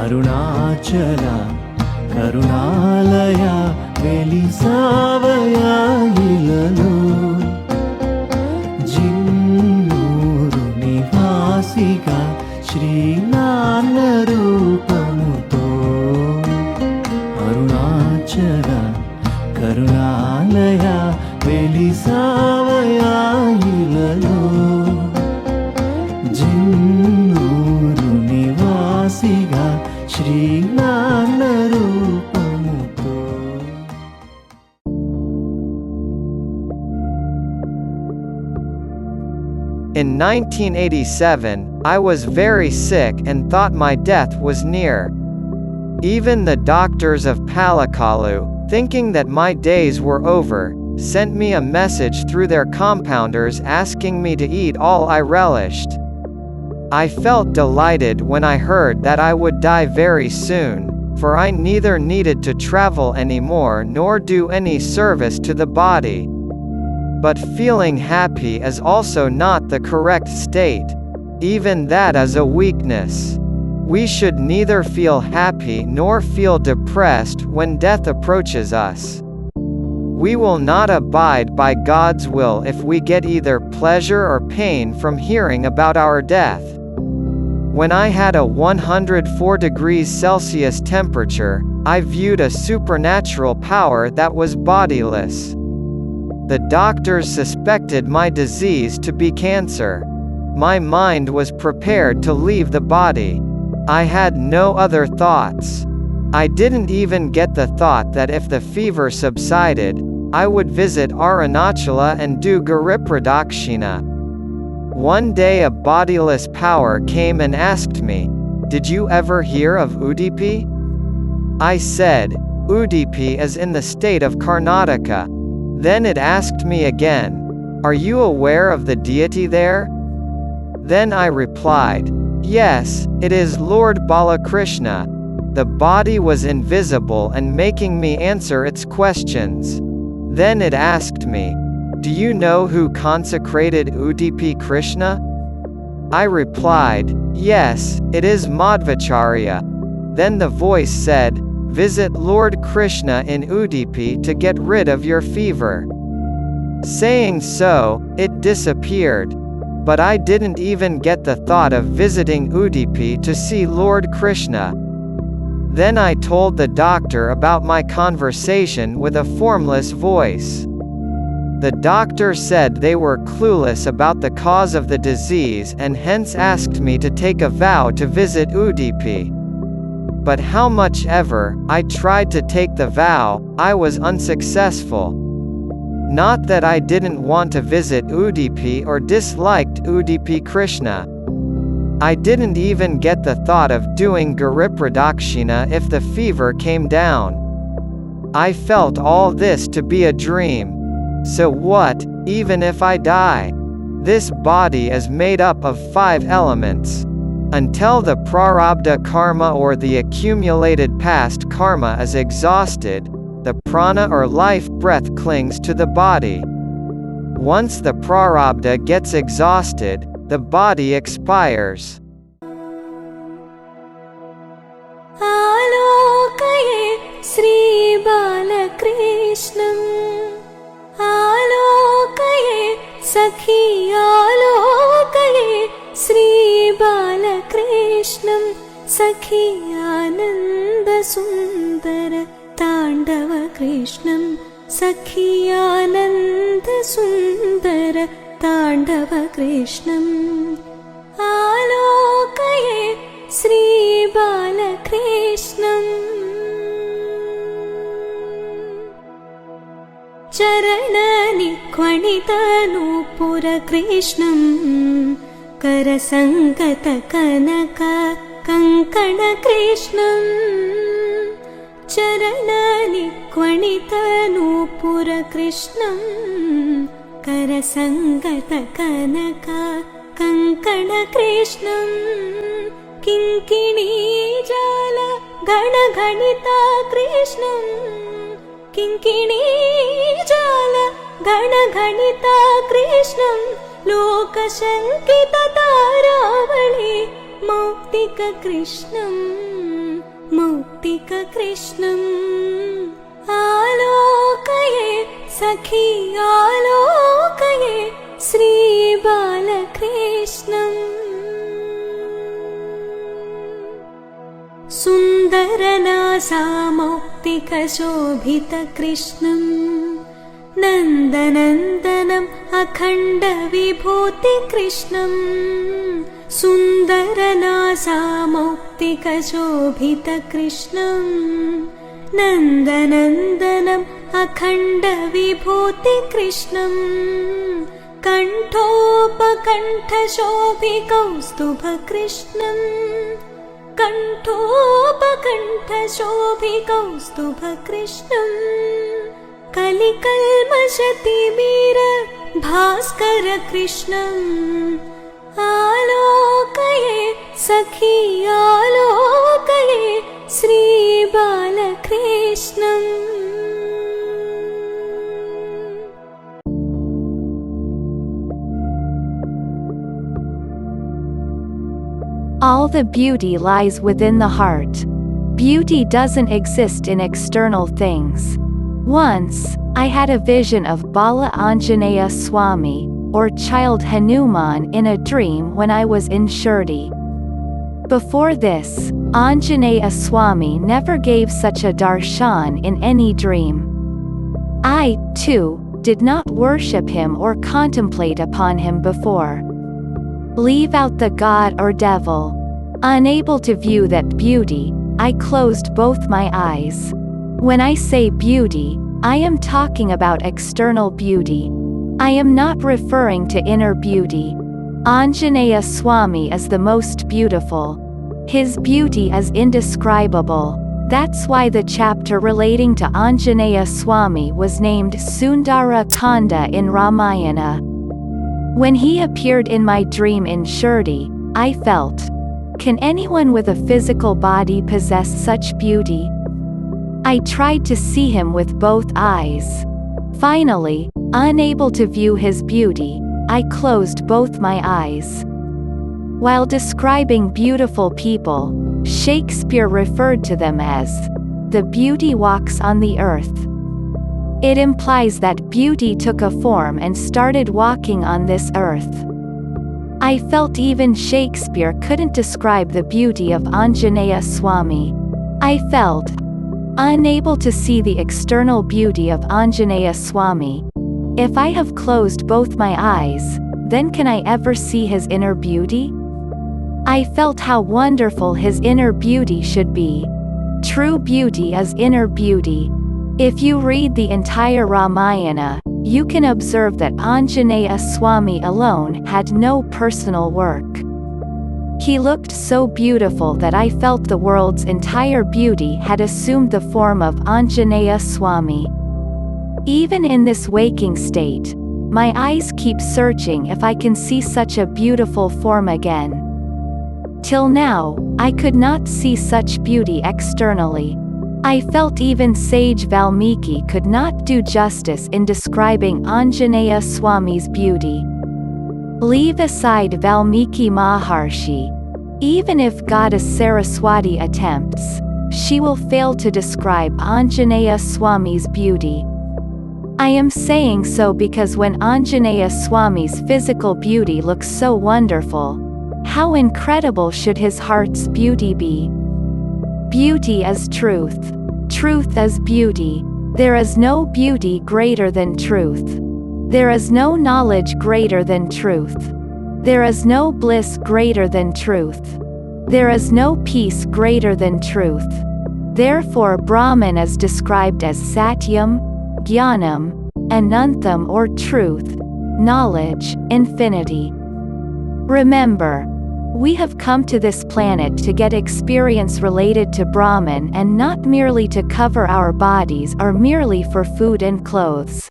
అరుణాచల కరుణాలయ వెలిసావయా ఇలలో జిన్నూరు నివాసిగా శ్రీనాన్న రూపముతో అరుణాచల కరుణాలయ వెలిసావయా ఇలలో Jinnuru నివాసిగా శ్రీనాన్న రూపముతో. In 1987, I was very sick and thought my death was near. Even the doctors of Palakalu, thinking that my days were over, sent me a message through their compounders asking me to eat all I relished. I felt delighted when I heard that I would die very soon, for I neither needed to travel anymore nor do any service to the body. But feeling happy is also not the correct state. Even that is a weakness. We should neither feel happy nor feel depressed when death approaches us. We will not abide by God's will if we get either pleasure or pain from hearing about our death. When I had a 104 degrees Celsius temperature, I viewed a supernatural power that was bodiless. The doctors suspected my disease to be cancer. My mind was prepared to leave the body. I had no other thoughts. I didn't even get the thought that if the fever subsided, I would visit Arunachala and do Giripradakshina. One day a bodiless power came and asked me, "Did you ever hear of Udupi?" I said, "Udupi is in the state of Karnataka." Then it asked me again, "Are you aware of the deity there?" Then I replied, "Yes, it is Lord Balakrishna." The body was invisible and making me answer its questions. Then it asked me, "Do you know who consecrated Udupi Krishna?" I replied, "Yes, it is Madhvacharya." Then the voice said, "Visit Lord Krishna in Udupi to get rid of your fever." Saying so, it disappeared. But I didn't even get the thought of visiting Udupi to see Lord Krishna. Then I told the doctor about my conversation with a formless voice. The doctor said they were clueless about the cause of the disease and hence asked me to take a vow to visit Udupi. But how much ever I tried to take the vow, I was unsuccessful. Not that I didn't want to visit Udupi or disliked Udupi Krishna. I didn't even get the thought of doing Giripradakshina if the fever came down. I felt all this to be a dream. So what, even if I die? This body is made up of 5 elements. Until the prarabdha karma or the accumulated past karma is exhausted, the prana or life breath clings to the body. Once the prarabdha gets exhausted, the body expires. Alokaye Sri Balakrishnam Alokaye Sakhi Alokaye Sri Balakrishnam Sakhi Ananda Sundara Tandava Krishnam Sakhi Ananda Sundara Tandava Krishnam Alokaye Sri Balakrishnam Charananikwanitanupura Krishnam Karasangata Kanaka Kankana Krishnam Charananikwanitanupura Krishnam Karasangata Kanaka Kankana Krishnam Kinkini Jala Gana Ganita Krishnam Kinkini Jala Gana Ganita Krishnam Loka Shankita Taravali Mauktika Krishnam मौक्तिककृष्णम् आलोकये सखी आलोकये श्रीबालकृष्णम् सुन्दरनासा मौक्तिकशोभितकृष्णम् नन्दनन्दनम् अखण्डविभूतिकृष्णम् सुन्दरनासा मौक्तिकशोभितकृष्णम् नन्दनन्दनम् अखण्डविभूतिकृष्णम् कण्ठोपकण्ठशोभिकौस्तुभकृष्णम् कण्ठोपकण्ठशोभिकौस्तुभकृष्णम् कलिकल्मषतिमीर भास्करकृष्णम् आलोकये सखी आलोकये श्रीबालकृष्णम् All the beauty lies within the heart. Beauty doesn't exist in external things. Once, I had a vision of Bala Anjaneya Swami, or child Hanuman, in a dream when I was in Shirdi. Before this, Anjaneya Swami never gave such a darshan in any dream. I, too, did not worship him or contemplate upon him before. Leave out the god or devil. Unable to view that beauty, I closed both my eyes. When I say beauty, I am talking about external beauty. I am not referring to inner beauty. Anjaneya Swami is the most beautiful. His beauty is indescribable. That's why the chapter relating to Anjaneya Swami was named Sundara Kanda in Ramayana. When he appeared in my dream in Shirdi, I felt, can anyone with a physical body possess such beauty? I tried to see him with both eyes. Finally, unable to view his beauty, I closed both my eyes. While describing beautiful people, Shakespeare referred to them as, "The beauty walks on the earth." It implies that beauty took a form and started walking on this earth. I felt even Shakespeare couldn't describe the beauty of Anjaneya Swami. I felt unable to see the external beauty of Anjaneya Swami. If I have closed both my eyes, then can I ever see his inner beauty? I felt how wonderful his inner beauty should be. True beauty is inner beauty. If you read the entire Ramayana, you can observe that Anjaneya Swami alone had no personal work. He looked so beautiful that I felt the world's entire beauty had assumed the form of Anjaneya Swami. Even in this waking state, my eyes keep searching if I can see such a beautiful form again. Till now, I could not see such beauty externally. I felt even sage Valmiki could not do justice in describing Anjaneya Swami's beauty. Leave aside Valmiki Maharshi. Even if goddess Saraswati attempts, she will fail to describe Anjaneya Swami's beauty. I am saying so because when Anjaneya Swami's physical beauty looks so wonderful, how incredible should his heart's beauty be? Beauty is truth. Truth is beauty. There is no beauty greater than truth. There is no knowledge greater than truth. There is no bliss greater than truth. There is no peace greater than truth. Therefore Brahman is described as Satyam, Jnanam, Anantam, or truth, knowledge, infinity. Remember, we have come to this planet to get experience related to Brahman and not merely to cover our bodies or merely for food and clothes.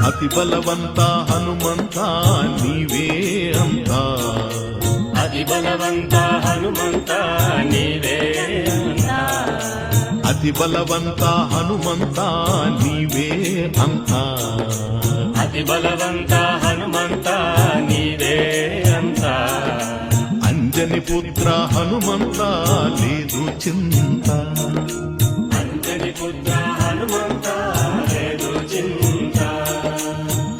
అతి బలవంత హనుమంత నీవే అంత అతి బలవంత హనుమంత నీవే అంత అతి బలవంత హనుమంత నీవే అంత అతి బలవంత హనుమంత నీవే అంత అంజని పుత్ర హనుమంత లేదు చింత అంజని పుత్ర హనుమంత లేదు చింత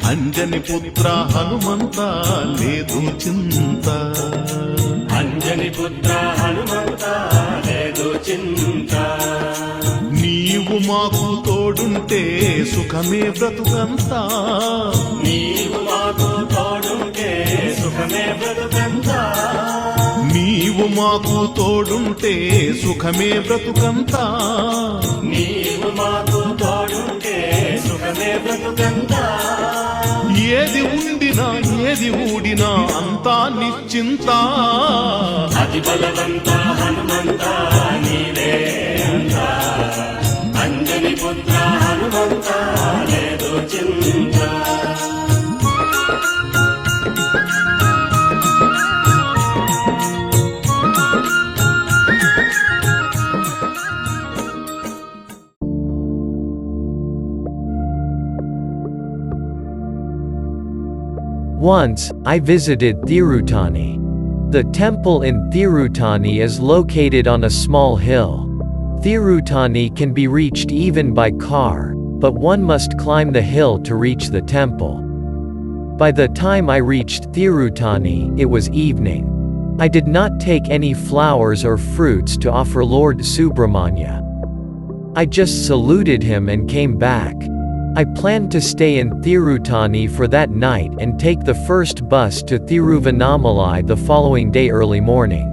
అంజని పుత్ర హనుమంత లేదు చింత అంజని పుత్ర హనుమంత లేదు చింత నీవు మాకు తోడుంటే సుఖమే బ్రతుకంతా నీవు మాకు తోడుంటే సుఖమే బ్రతుకంతా నీవు మాకు తోడుంటే సుఖమే బ్రతుకంతా నీవు మాకు తోడుంటే సుఖమే బ్రతుకంతా ఏది ఉండినా ఏది ఊడినా అంతా నిశ్చింత అతి బలవంత హనుమంత నీవే అంతా అంజని పుత్ర హనుమంత లేదు చింత Once, I visited Thirutani. The temple in Thirutani is located on a small hill. Thirutani can be reached even by car, but one must climb the hill to reach the temple. By the time I reached Thirutani, it was evening. I did not take any flowers or fruits to offer Lord Subramanya. I just saluted him and came back. I planned to stay in Thirutani for that night and take the first bus to Thiruvannamalai the following day early morning.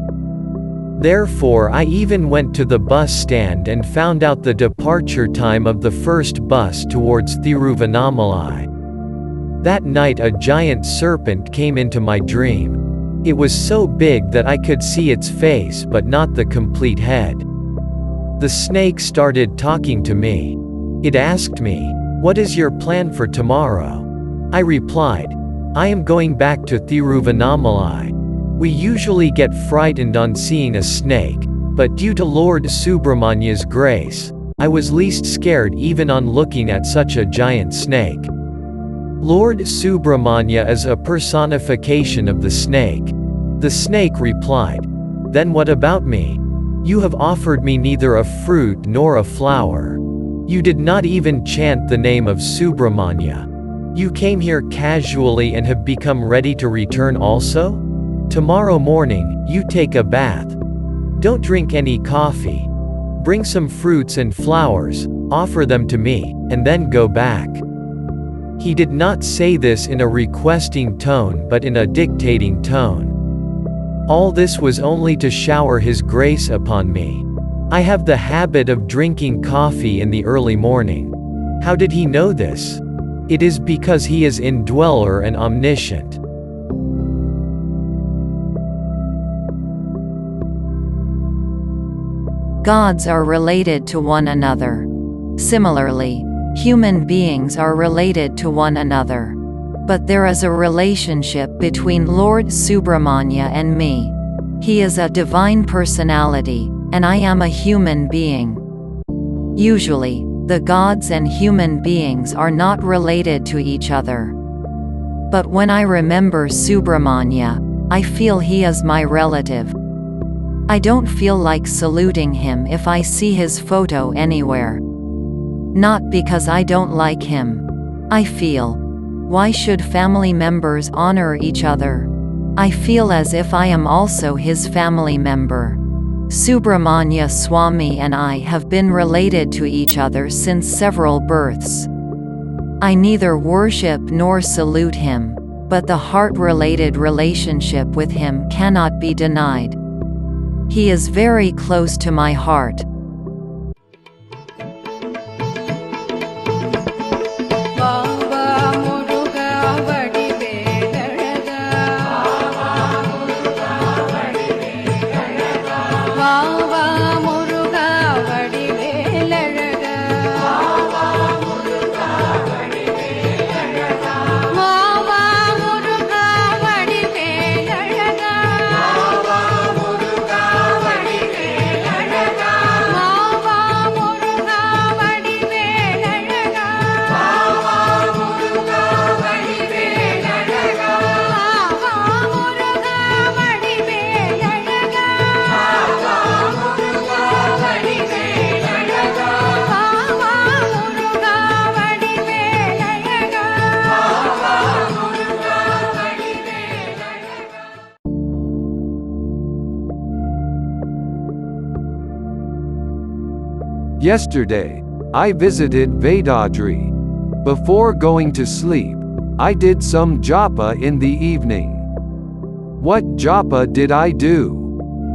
Therefore I even went to the bus stand and found out the departure time of the first bus towards Thiruvannamalai. That night a giant serpent came into my dream. It was so big that I could see its face but not the complete head. The snake started talking to me. It asked me, "What is your plan for tomorrow?" I replied, "I am going back to Thiruvannamalai. We usually get frightened on seeing a snake, but due to Lord Subramanya's grace, I was least scared even on looking at such a giant snake." Lord Subramanya is a personification of the snake. The snake replied, "Then what about me? You have offered me neither a fruit nor a flower. You did not even chant the name of Subramanya. You came here casually and have become ready to return also? Tomorrow morning, you take a bath. Don't drink any coffee. Bring some fruits and flowers, offer them to me, and then go back." He did not say this in a requesting tone but in a dictating tone. All this was only to shower his grace upon me. I have the habit of drinking coffee in the early morning. How did he know this? It is because he is indweller and omniscient. Gods are related to one another. Similarly, human beings are related to one another. But there is a relationship between Lord Subramanya and me. He is a divine personality, and I am a human being. Usually, the gods and human beings are not related to each other. But when I remember Subramanya, I feel he is my relative. I don't feel like saluting him if I see his photo anywhere. Not because I don't like him. I feel, why should family members honor each other? I feel as if I am also his family member. Subramanya Swami and I have been related to each other since several births. I neither worship nor salute him, but the heart-related relationship with him cannot be denied. He is very close to my heart. Yesterday, I visited Vedadri. Before going to sleep, I did some japa in the evening. What japa did I do?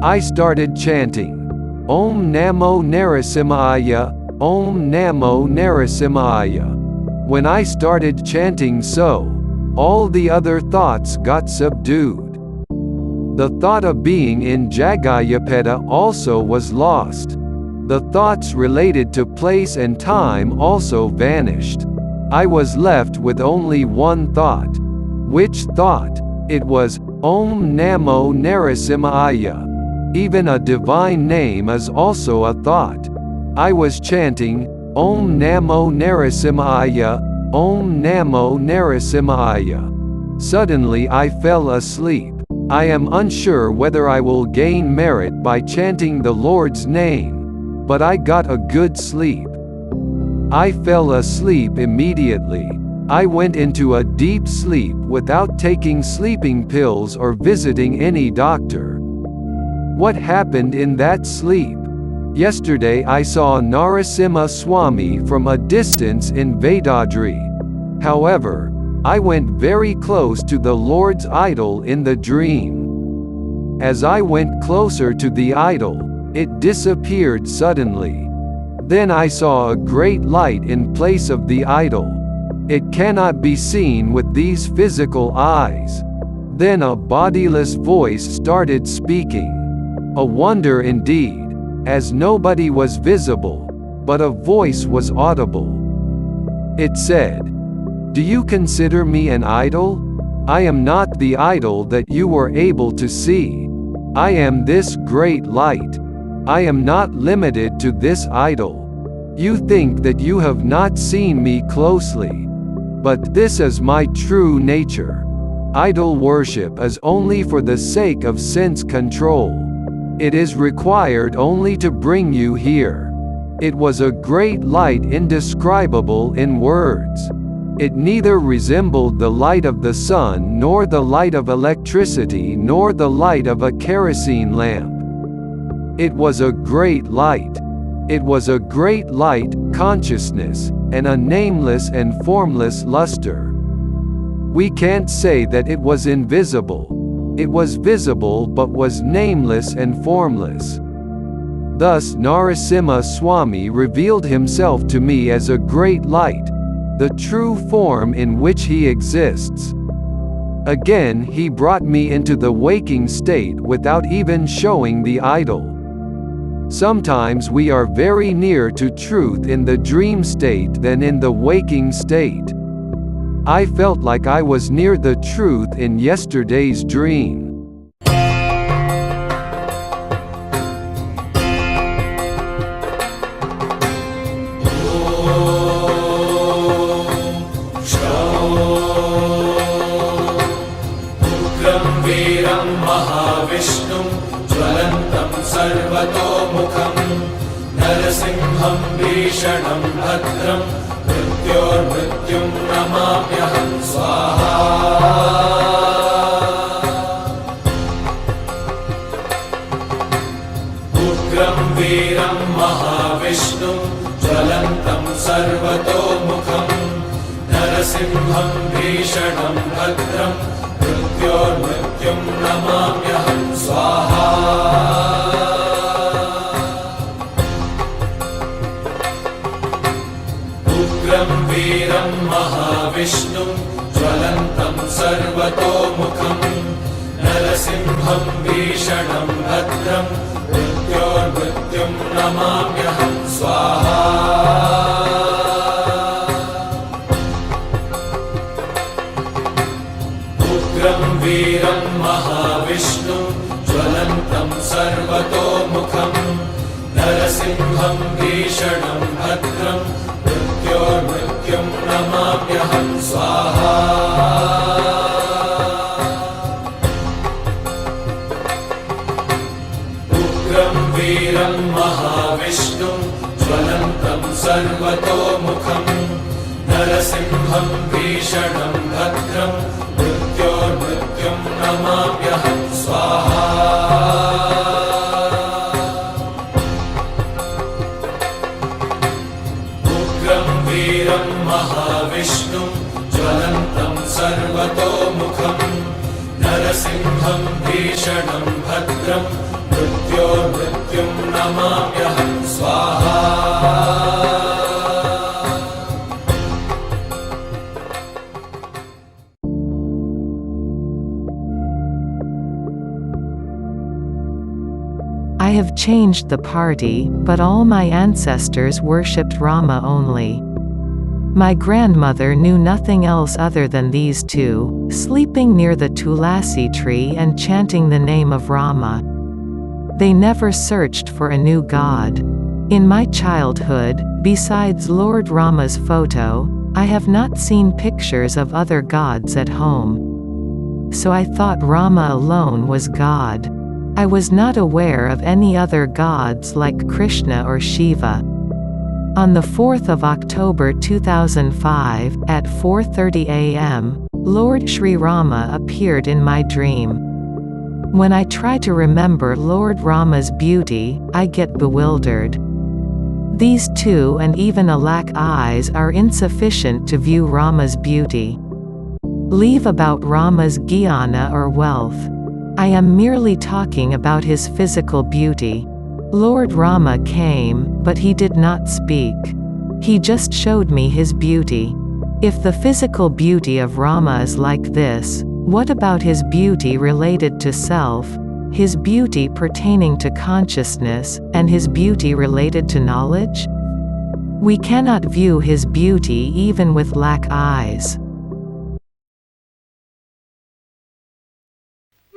I started chanting, Om Namo Narasimhaya, Om Namo Narasimhaya. When I started chanting so, all the other thoughts got subdued. The thought of being in Jagayapeta also was lost. The thoughts related to place and time also vanished. I was left with only one thought. Which thought? It was, Om Namo Narasimhaya. Even a divine name is also a thought. I was chanting, Om Namo Narasimhaya, Om Namo Narasimhaya. Suddenly I fell asleep. I am unsure whether I will gain merit by chanting the Lord's name, but I got a good sleep. I fell asleep immediately. I went into a deep sleep without taking sleeping pills or visiting any doctor. What happened in that sleep? Yesterday I saw Narasimha Swami from a distance in Vedadri. However, I went very close to the Lord's idol in the dream. As I went closer to the idol, it disappeared suddenly. Then I saw a great light in place of the idol. It cannot be seen with these physical eyes. Then a bodiless voice started speaking. A wonder indeed, as nobody was visible, but a voice was audible. It said, "Do you consider me an idol? I am not the idol that you were able to see. I am this great light. I am not limited to this idol. You think that you have not seen me closely. But this is my true nature. Idol worship is only for the sake of sense control. It is required only to bring you here. It was a great light indescribable in words. It neither resembled the light of the sun nor the light of electricity nor the light of a kerosene lamp. It was a great light. It was a great light, consciousness, and a nameless and formless luster. We can't say that it was invisible. It was visible but was nameless and formless. Thus Narasimha Swami revealed himself to me as a great light, the true form in which he exists. Again he brought me into the waking state without even showing the idol. Sometimes we are very near to truth in the dream state than in the waking state. I felt like I was near the truth in yesterday's dream. नरसिंहं भीषणं भद्रं मृत्योर्मृत्युं नमाम्यहं स्वाहा उग्रं वीरं महाविष्णुं ज्वलन्तं सर्वतोमुखं नरसिंहं भीषणं भद्रं मृत्योर्मृत्युं नमाम्यहं स्वाहा वीरं महाविष्णुं ज्वलन्तं सर्वतोमुखं नरसिंहं भीषणं भद्रं मृत्योर्मृत्युं नमाम्यहं स्वाहा उग्रं वीरं महाविष्णुं ज्वलन्तं सर्वतोमुखं नरसिंहं भीषणं भद्रं मृत्युं नमाम्यहं स्वाहा उग्रं वीरं महाविष्णुं ज्वलन्तं सर्वतोमुखं नरसिंहं भीषणं भद्रं मृत्युं नमाम्यहं स्वाहा नरसिंहं भीषणं भद्रं मृत्योर्मृत्युं नमाम्यहं स्वाहा। I have changed the party, but all my ancestors worshipped Rama only. My grandmother knew nothing else other than these two, sleeping near the Tulasi tree and chanting the name of Rama. They never searched for a new god. In my childhood, besides Lord Rama's photo, I have not seen pictures of other gods at home. So I thought Rama alone was God. I was not aware of any other gods like Krishna or Shiva. On the 4th of October 2005, at 4:30 a.m., Lord Sri Rama appeared in my dream. When I try to remember Lord Rama's beauty, I get bewildered. These 2 and even a lakh eyes are insufficient to view Rama's beauty. Leave about Rama's jnana or wealth. I am merely talking about his physical beauty. Lord Rama came, but he did not speak. He just showed me his beauty. If the physical beauty of Rama is like this, what about his beauty related to self, his beauty pertaining to consciousness, and his beauty related to knowledge? We cannot view his beauty even with lakh eyes.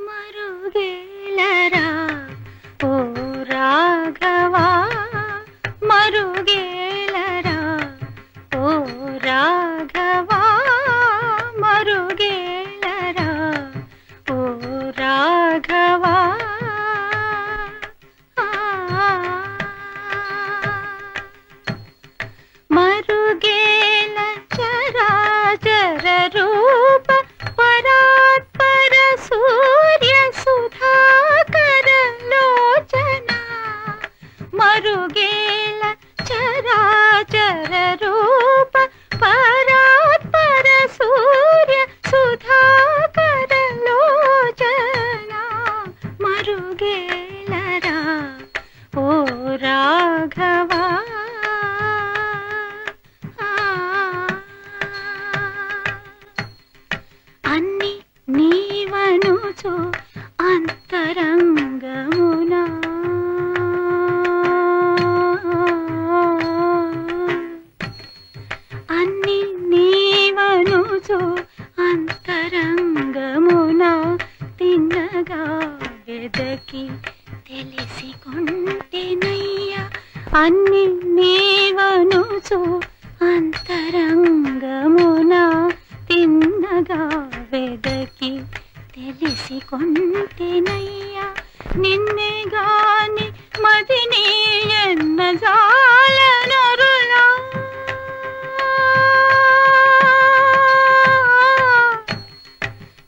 మరుగేలరా ఓ రాఘవా మరుగేలరా ఓ రాఘవా మరుగేలరా ఓ రాఘవా మరుగేల చరాచర రూప పరాత్పర సూర్య సుధాకర లోచన మరుగేల చరాచర రూప పరాత్పర సూర్య సుధాకర లోచన మరుగేలరా ఓ రాఘవా అన్ని నీవనుచు అంతరంగమునా అన్ని నీవనుచు అంతరంగమునా తిన్నగా వెదకి తెలిసికొంటెనయ్యా అన్ని నీవనుచు అంతరంగమునా తిన్నగా వెదకి తెలిసికొంటెనయ్యా నిన్నే గాని మదిని ఎన్న జాలనరులా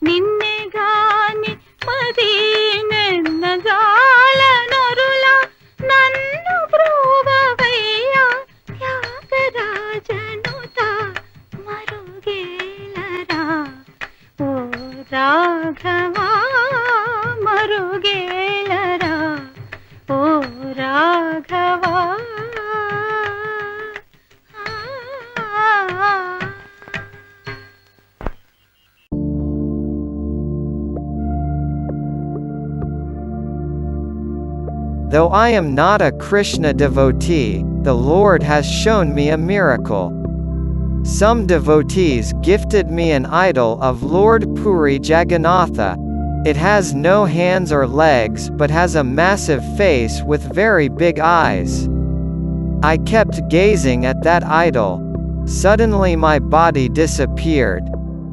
నిన్నే గాని మదినెన్న జాలనరులా నన్ను బ్రోవవయ్యా త్యాగరాజనుత మరుగేలరా ఓ రాఘవా మరుగేలరా ఓ Raghava Though I am not a Krishna devotee, the Lord has shown me a miracle. Some devotees gifted me an idol of Lord Puri Jagannatha. It has no hands or legs but has a massive face with very big eyes. I kept gazing at that idol. Suddenly my body disappeared.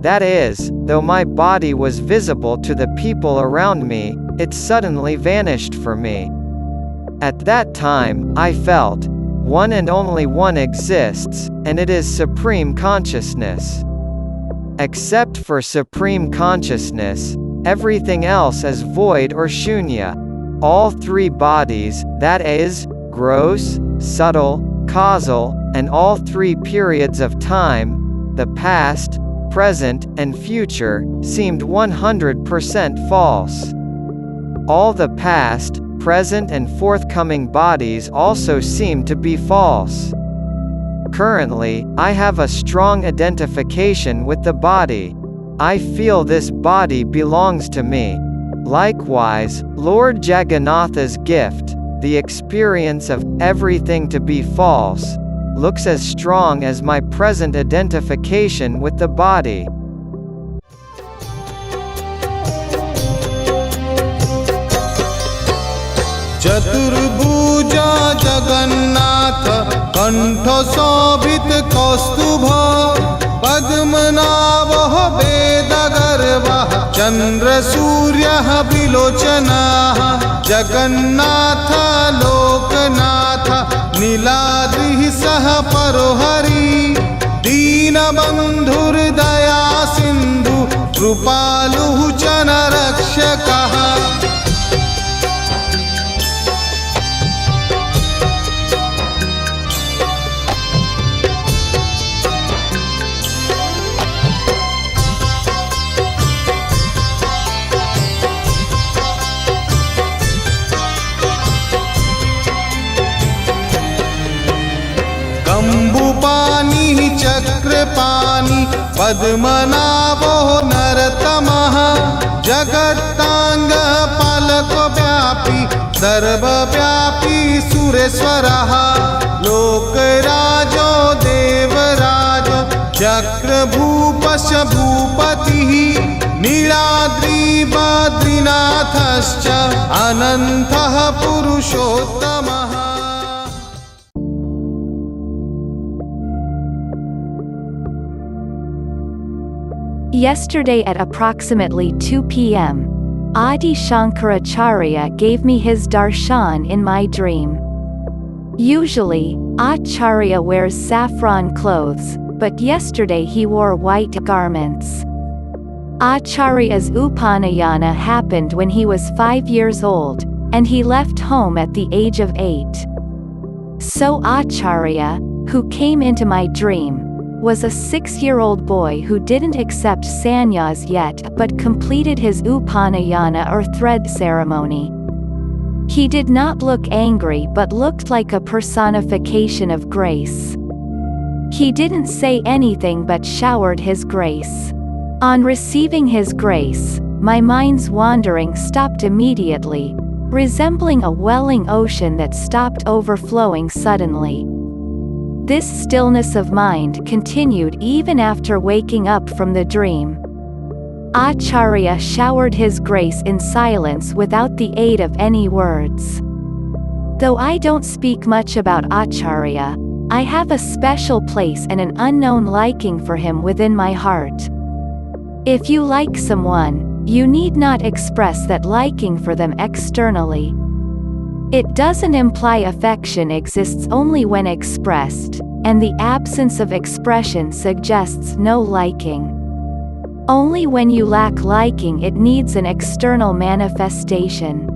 That is, though my body was visible to the people around me, it suddenly vanished for me. At that time, I felt, one and only one exists, and it is Supreme Consciousness. Except for Supreme Consciousness, everything else is void or shunya. All 3 bodies, that is, gross, subtle, causal, and all 3 periods of time, the past, present, and future, seemed 100% false. All the past, present and forthcoming bodies also seem to be false. Currently, I have a strong identification with the body. I feel this body belongs to me. Likewise, Lord Jagannatha's gift, the experience of everything to be false, looks as strong as my present identification with the body. चतुर्भुजा Jagannath कंठ शोभित कौस्तुभ पद्मनाभः वेदगर्वः चंद्र सूर्यः विलोचनाः जगन्नाथ लोकनाथ नीलाद्रिः सह परोहरि दीनबन्धुर्दया सिन्धु कृपालुः च नरक्षकः कंबुपानी चक्रपाणी पद्मनाभो नरतमः जगत्तांग पालक व्यापी सर्वव्यापी सुरेश्वरः लोकराजो देवराजो चक्रभूपश्च भूपतिः नीलाद्रि बद्रीनाथश्च अनन्तः पुरुषोत्तमः। Yesterday at approximately 2 p.m., Adi Shankaracharya gave me his darshan in my dream. Usually, Acharya wears saffron clothes, but yesterday he wore white garments. Acharya's Upanayana happened when he was 5 years old, and he left home at the age of 8. So Acharya, who came into my dream, was a 6-year-old boy who didn't accept sannyas yet but completed his Upanayana or thread ceremony. He did not look angry but looked like a personification of grace. He didn't say anything but showered his grace. On receiving his grace, my mind's wandering stopped immediately, resembling a welling ocean that stopped overflowing suddenly. This stillness of mind continued even after waking up from the dream. Acharya showered his grace in silence without the aid of any words. Though I don't speak much about Acharya, I have a special place and an unknown liking for him within my heart. If you like someone, you need not express that liking for them externally. It doesn't imply affection exists only when expressed, and the absence of expression suggests no liking. Only when you lack liking it needs an external manifestation.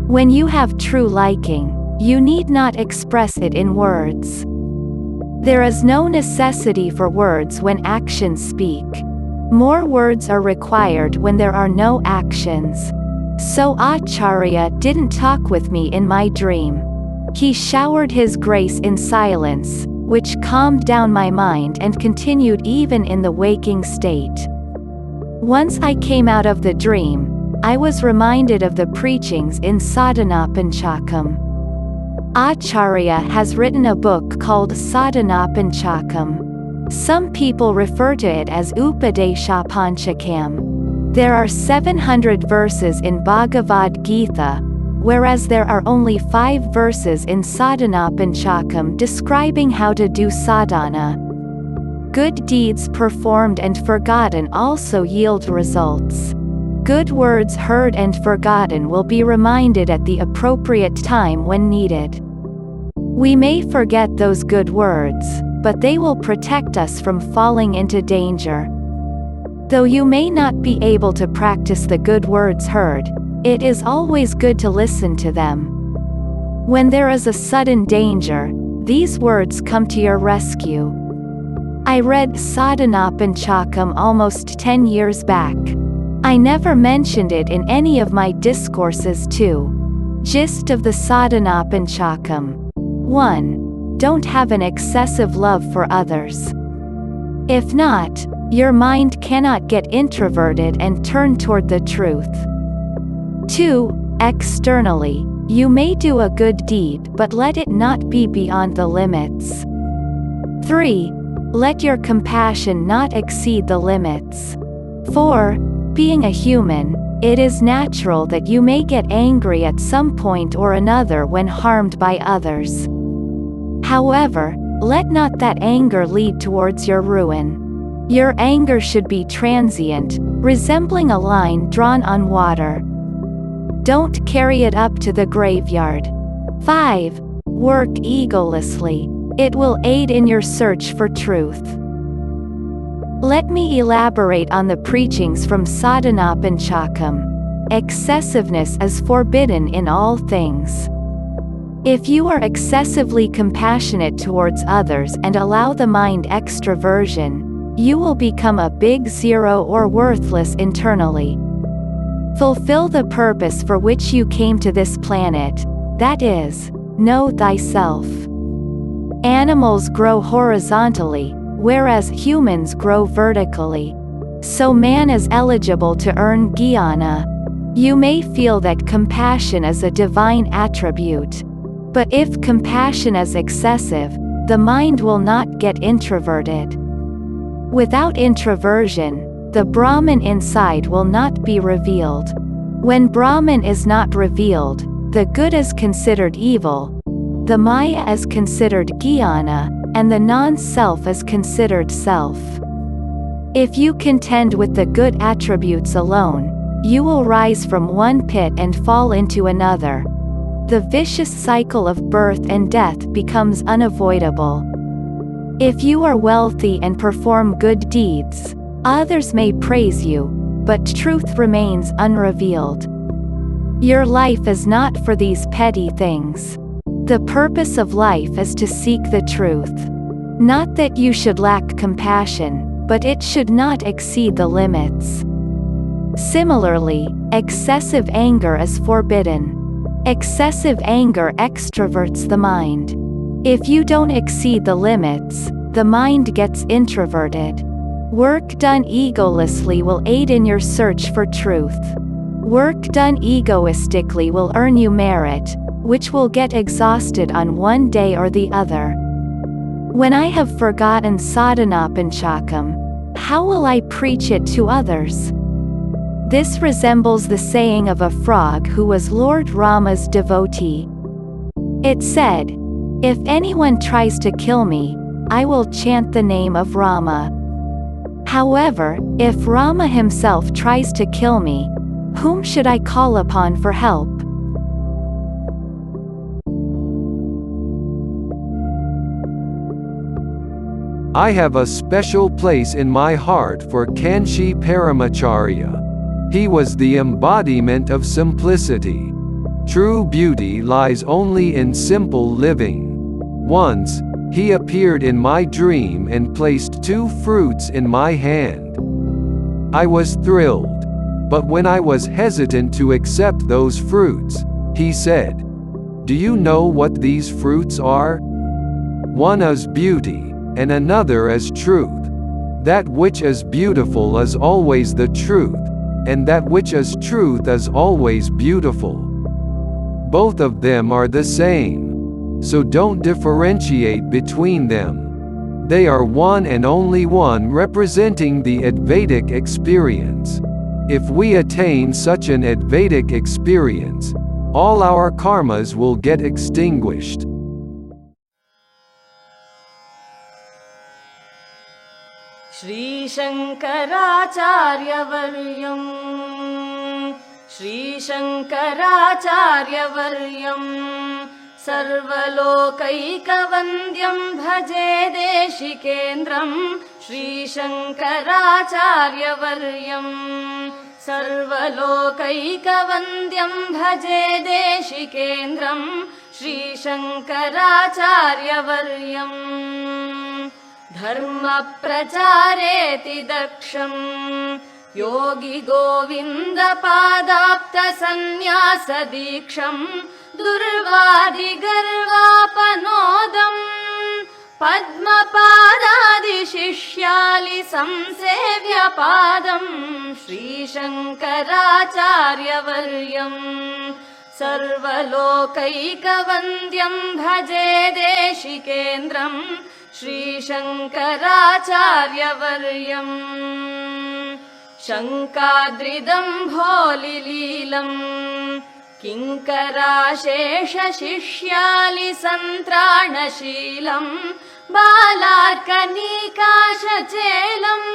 When you have true liking, you need not express it in words. There is no necessity for words when actions speak. More words are required when there are no actions. So Acharya didn't talk with me in my dream. He showered his grace in silence, which calmed down my mind and continued even in the waking state. Once I came out of the dream, I was reminded of the preachings in Sadhana Panchakam. Acharya has written a book called Sadhana Panchakam. Some people refer to it as Upadesha Panchakam. There are 700 verses in Bhagavad Gita, whereas there are only 5 verses in Sadhana Panchakam describing how to do sadhana. Good deeds performed and forgotten also yield results. Good words heard and forgotten will be reminded at the appropriate time when needed. We may forget those good words, but they will protect us from falling into danger. Though you may not be able to practice the good words heard, it is always good to listen to them. When there is a sudden danger, these words come to your rescue. I read Sadhanapanchakam almost 10 years back. I never mentioned it in any of my discourses too. Gist of the Sadhanapanchakam. 1. Don't have an excessive love for others. If not, your mind cannot get introverted and turn toward the truth. 2. Externally, you may do a good deed but let it not be beyond the limits. 3. Let your compassion not exceed the limits. 4. Being a human, it is natural that you may get angry at some point or another when harmed by others. However, let not that anger lead towards your ruin. Your anger should be transient, resembling a line drawn on water. Don't carry it up to the graveyard. 5. Work egolessly. It will aid in your search for truth. Let me elaborate on the preachings from Sadhanapanchakam. Excessiveness is forbidden in all things. If you are excessively compassionate towards others and allow the mind extraversion, you will become a big zero or worthless internally. Fulfill the purpose for which you came to this planet, that is, know thyself. Animals grow horizontally, whereas humans grow vertically. So man is eligible to earn jnana. You may feel that compassion is a divine attribute. But if compassion is excessive, the mind will not get introverted. Without introversion, the Brahman inside will not be revealed. When Brahman is not revealed, the good is considered evil, the Maya is considered jnana, and the non-self is considered self. If you contend with the good attributes alone, you will rise from one pit and fall into another. The vicious cycle of birth and death becomes unavoidable. If you are wealthy and perform good deeds, others may praise you, but truth remains unrevealed. Your life is not for these petty things. The purpose of life is to seek the truth. Not that you should lack compassion, but it should not exceed the limits. Similarly, excessive anger is forbidden. Excessive anger extroverts the mind. If you don't exceed the limits, the mind gets introverted. Work done egolessly will aid in your search for truth. Work done egoistically will earn you merit, which will get exhausted on one day or the other. When I have forgotten Sadhanapanchakam, how will I preach it to others? This resembles the saying of a frog who was Lord Rama's devotee. It said, "If anyone tries to kill me, I will chant the name of Rama. However, if Rama himself tries to kill me, whom should I call upon for help?" I have a special place in my heart for Kanchi Paramacharya. He was the embodiment of simplicity. True beauty lies only in simple living. Once, he appeared in my dream and placed 2 fruits in my hand. I was thrilled. But when I was hesitant to accept those fruits, he said, "Do you know what these fruits are? One is beauty, and another is truth. That which is beautiful is always the truth, and that which is truth is always beautiful. Both of them are the same. So don't differentiate between them. They are one and only one, representing the Advaitic experience. If we attain such an Advaitic experience, all our karmas will get extinguished." श्रीशङ्कराचार्यवर्यं सर्वलोकैकवन्द्यं भजे देशिकेन्द्रं श्रीशङ्कराचार्यवर्यं सर्वलोकैकवन्द्यं भजे देशिकेन्द्रं श्रीशङ्कराचार्यवर्यं धर्मप्रचारेति दक्षम् योगी गोविन्दपादाप्तसन्न्यासदीक्षम् दुर्वादिगर्वापनोदम् पद्मपादादिशिष्यालि संसेव्यपादम् श्रीशङ्कराचार्यवर्यम् सर्वलोकैकवन्द्यम् भजे देशिकेन्द्रम् श्रीशङ्कराचार्यवर्यम् शङ्काद्रिदम्भोलिलीलम् किङ्कराशेषशिष्यालि सन्त्राणशीलम् बालार्कनीकाशचेलम्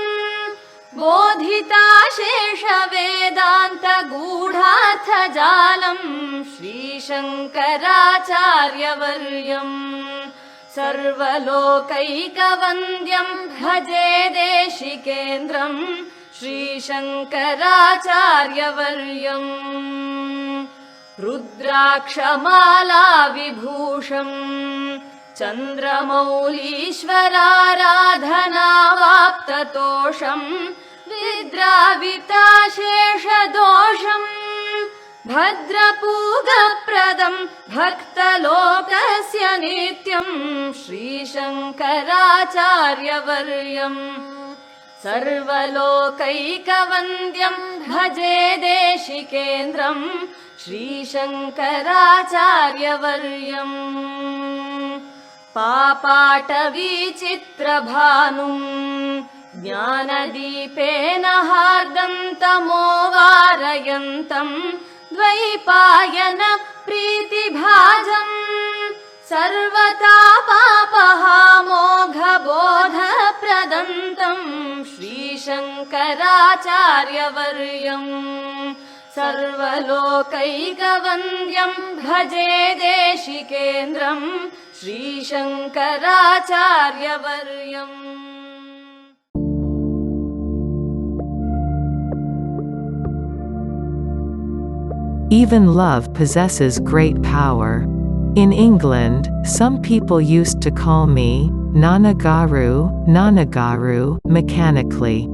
बोधिताशेषवेदान्तगूढार्थजालम् श्रीशङ्कराचार्यवर्यम् सर्वलोकैकवन्द्यम् भजे देशिकेन्द्रम् श्रीशङ्कराचार्यवर्यम् रुद्राक्षमाला विभूषम् चन्द्रमौलीश्वराराधनावाप्ततोषम् विद्राविताशेषदोषम् भद्रपूगप्रदम् भक्तलोकस्य नित्यम् श्रीशङ्कराचार्यवर्यम् सर्वलोकैकवन्द्यम् भजे देशिकेन्द्रम् श्रीशङ्कराचार्यवर्यम् पापाटवीचित्रभानुम् ज्ञानदीपेन हार्दन्तमोवारयन्तम् द्वैपायन प्रीतिभाजम् सर्वतापापहामोघबोधप्रदन्तम् श्रीशङ्कराचार्यवर्यम् सर्वलोकैकवन्द्यम् भजे देशिकेन्द्रम् श्रीशङ्कराचार्यवर्यम् Even love possesses great power. In England, some people used to call me Nannagaru, Nannagaru, mechanically.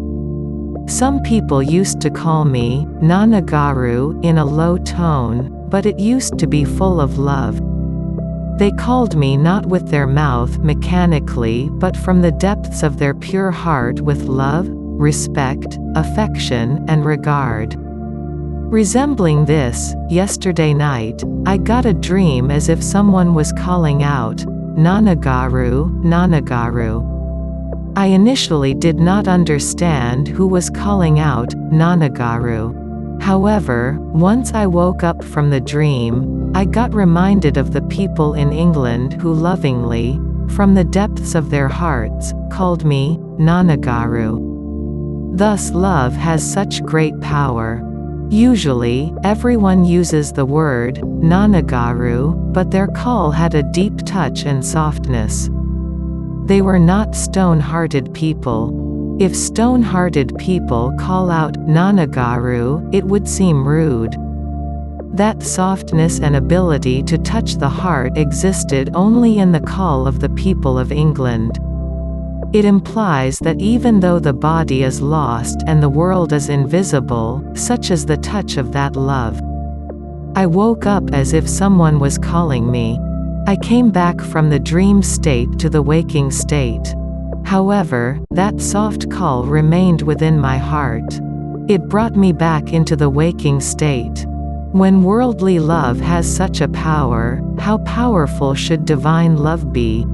Some people used to call me Nannagaru in a low tone, but it used to be full of love. They called me not with their mouth mechanically but from the depths of their pure heart with love, respect, affection, and regard. Resembling this, yesterday night, I got a dream as if someone was calling out, Nannagaru, Nannagaru. I initially did not understand who was calling out, Nannagaru. However, once I woke up from the dream, I got reminded of the people in England who lovingly, from the depths of their hearts, called me, Nannagaru. Thus love has such great power. Usually, everyone uses the word, Nannagaru, but their call had a deep touch and softness. They were not stone-hearted people. If stone-hearted people call out, Nannagaru, it would seem rude. That softness and ability to touch the heart existed only in the call of the people of England. It implies that even though the body is lost and the world is invisible, such is the touch of that love. I woke up as if someone was calling me. I came back from the dream state to the waking state. However, that soft call remained within my heart. It brought me back into the waking state. When worldly love has such a power, how powerful should divine love be?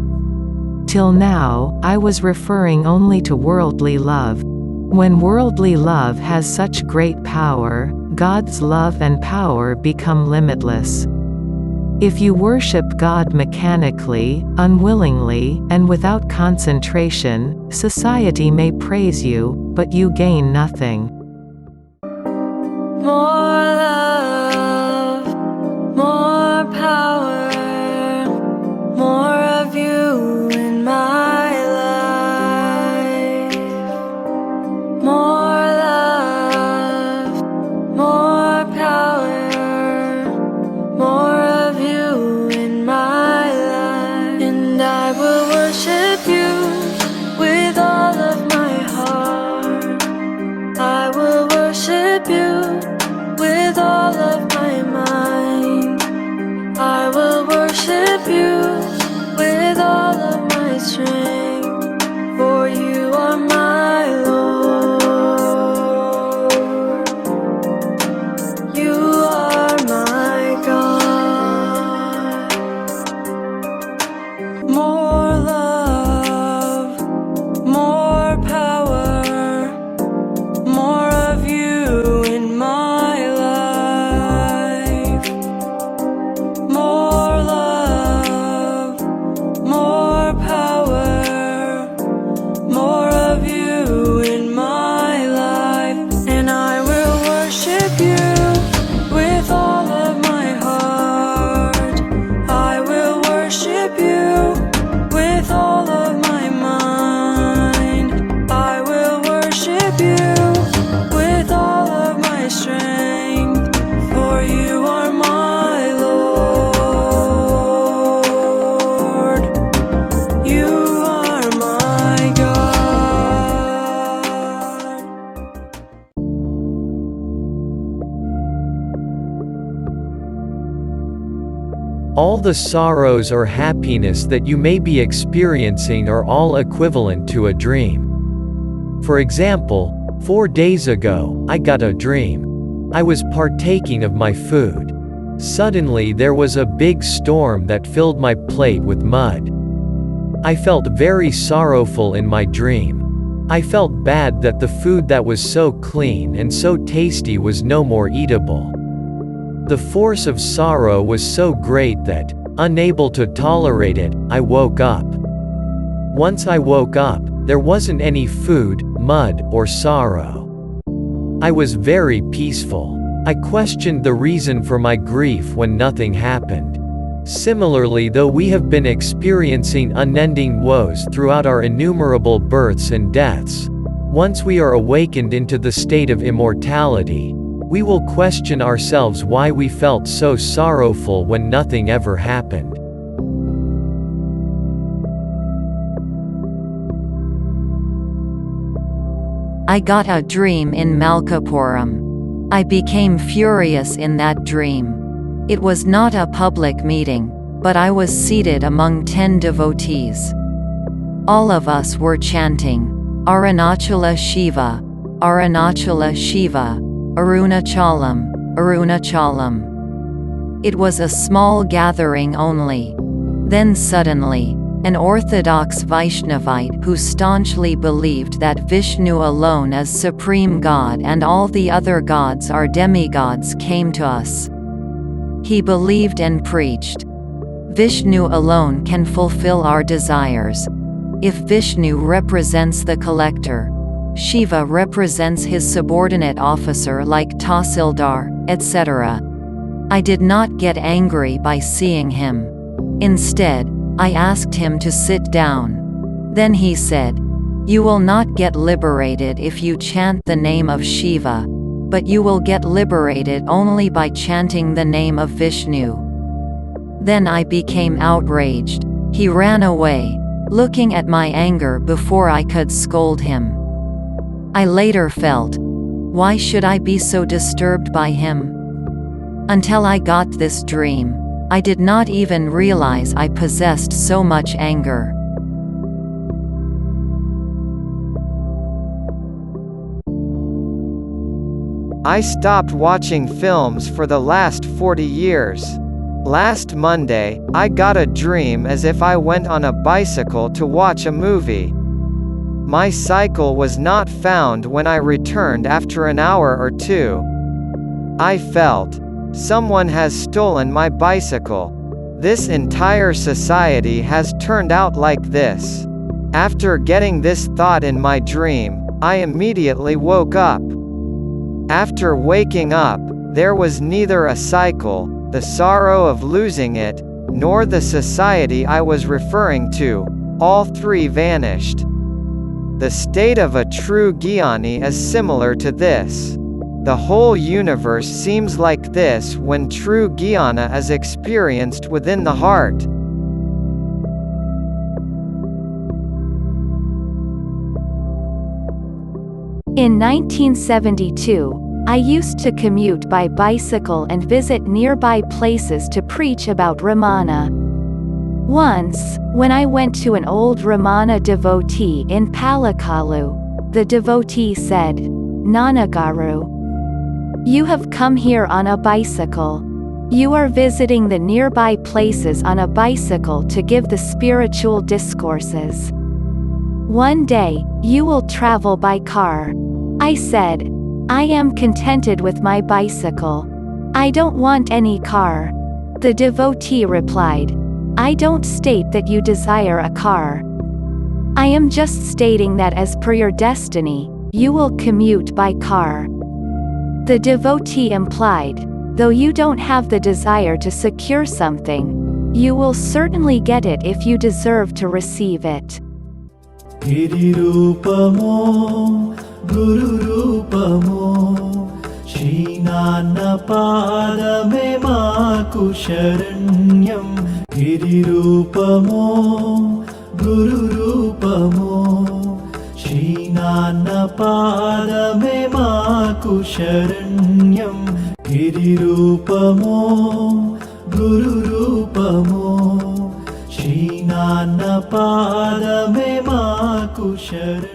Till now, I was referring only to worldly love. When worldly love has such great power, God's love and power become limitless. If you worship God mechanically, unwillingly, and without concentration, society may praise you, but you gain nothing. More love, more power, more of you in my life. More love, more power, more of you in my life. And I will worship you with All the sorrows or happiness that you may be experiencing are all equivalent to a dream. For example, 4 days ago, I got a dream. I was partaking of my food. Suddenly there was a big storm that filled my plate with mud. I felt very sorrowful in my dream. I felt bad that the food that was so clean and so tasty was no more eatable. The force of sorrow was so great that, unable to tolerate it, I woke up. Once I woke up, there wasn't any food, mud, or sorrow. I was very peaceful. I questioned the reason for my grief when nothing happened. Similarly, though we have been experiencing unending woes throughout our innumerable births and deaths, once we are awakened into the state of immortality, we will question ourselves why we felt so sorrowful when nothing ever happened. I got a dream in Malkapuram. I became furious in that dream. It was not a public meeting, but I was seated among 10 devotees. All of us were chanting, Arunachala Shiva, Arunachala Shiva, Arunachalam, Arunachalam. It was a small gathering only. Then suddenly, an orthodox Vaishnavite who staunchly believed that Vishnu alone is supreme God and all the other gods are demigods came to us. He believed and preached, Vishnu alone can fulfill our desires. If Vishnu represents the collector, Shiva represents his subordinate officer like Tahsildar, etc. I did not get angry by seeing him. Instead, I asked him to sit down. Then he said, "You will not get liberated if you chant the name of Shiva, but you will get liberated only by chanting the name of Vishnu." Then I became outraged. He ran away, looking at my anger before I could scold him. I later felt, why should I be so disturbed by him? Until I got this dream, I did not even realize I possessed so much anger. I stopped watching films for the last 40 years. Last Monday, I got a dream as if I went on a bicycle to watch a movie. My cycle was not found when I returned after an hour or two. I felt, someone has stolen my bicycle. This entire society has turned out like this. After getting this thought in my dream, I immediately woke up. After waking up, there was neither a cycle, the sorrow of losing it, nor the society I was referring to. All three vanished. The state of a true Jnani is similar to this. The whole universe seems like this when true jnana is experienced within the heart. In 1972, I used to commute by bicycle and visit nearby places to preach about Ramana. Once, when I went to an old Ramana devotee in Palakalu, the devotee said, "Nannagaru, you have come here on a bicycle. You are visiting the nearby places on a bicycle to give the spiritual discourses. One day, you will travel by car." I said, "I am contented with my bicycle. I don't want any car." The devotee replied, "I don't state that you desire a car. I am just stating that as per your destiny, you will commute by car." The devotee implied, though you don't have the desire to secure something, you will certainly get it if you deserve to receive it. Girirupamo, Gururupamo, Srinanna Padame Maku Sharanyam. Girirupamo, Gururupamo, Srinanna Padame Maku Sharanyam. Girirupamo, గురు రూపము శ్రీ నాన్న పాదమే మాకు శరణ్యం.